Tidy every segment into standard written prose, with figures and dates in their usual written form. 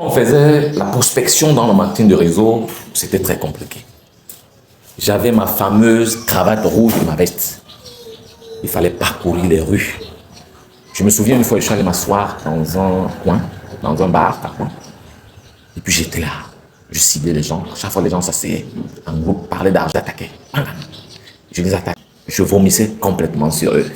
On faisait la prospection dans le marketing de réseau, c'était très compliqué. J'avais ma fameuse cravate rouge et ma veste. Il fallait parcourir les rues. Je me souviens une fois, je suis allé m'asseoir dans un coin, dans un bar, par contre. Et puis j'étais là. Je ciblais les gens. Chaque fois les gens s'asseyaient. En groupe, parlaient d'argent, j'attaquais. Je les attaquais. Je vomissais complètement sur eux.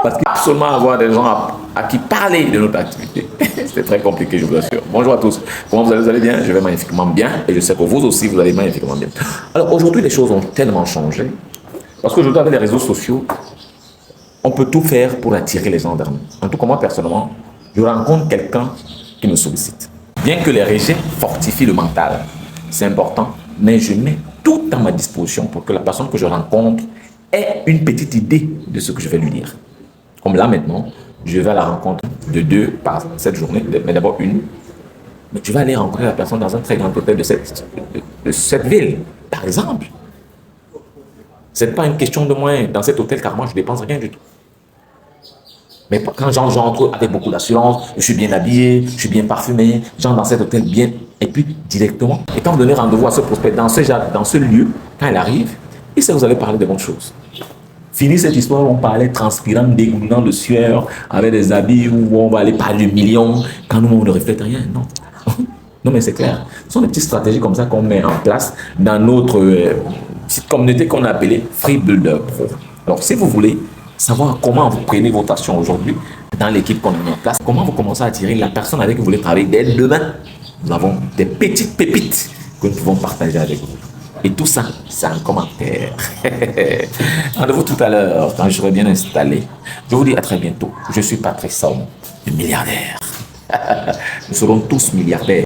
Parce qu'il faut absolument avoir des gens à qui parler de notre activité. C'était très compliqué, je vous assure. Bonjour à tous. Comment vous allez? Vous allez bien? Je vais magnifiquement bien. Et je sais que vous aussi, vous allez magnifiquement bien. Alors aujourd'hui, les choses ont tellement changé. Parce qu'aujourd'hui, avec les réseaux sociaux, on peut tout faire pour attirer les gens vers nous. En tout cas, moi, personnellement, je rencontre quelqu'un qui me sollicite. Bien que les rejets fortifient le mental, c'est important, mais je mets tout à ma disposition pour que la personne que je rencontre ait une petite idée de ce que je vais lui dire. Comme là maintenant, je vais à la rencontre de 2 par cette journée, mais d'abord une. Mais je vais aller rencontrer la personne dans un très grand hôtel de cette ville, par exemple. Ce n'est pas une question de moi dans cet hôtel, car moi, je ne dépense rien du tout. Mais quand j'entre avec beaucoup d'assurance, je suis bien habillé, je suis bien parfumé, j'entre dans cet hôtel bien, et puis directement, étant donné rendez-vous à ce prospect dans ce lieu, quand il arrive, il sait que vous allez parler de bonnes choses. Fini cette histoire où on parlait transpirant, dégoulinant de sueur, avec des habits où on va aller parler de millions, quand nous, on ne reflète rien, non. Non, mais c'est clair. Ce sont des petites stratégies comme ça qu'on met en place dans notre petite communauté qu'on a appelée Free Builder Pro. Alors, si vous voulez savoir comment vous prenez votre action aujourd'hui dans l'équipe qu'on a mis en place, comment vous commencez à attirer la personne avec qui vous voulez travailler dès demain, nous avons des petites pépites que nous pouvons partager avec vous. Et tout ça, c'est en commentaire. Rendez-vous tout à l'heure, quand je serai bien installé. Je vous dis à très bientôt. Je suis Patrick Somme, le milliardaire. Nous serons tous milliardaires.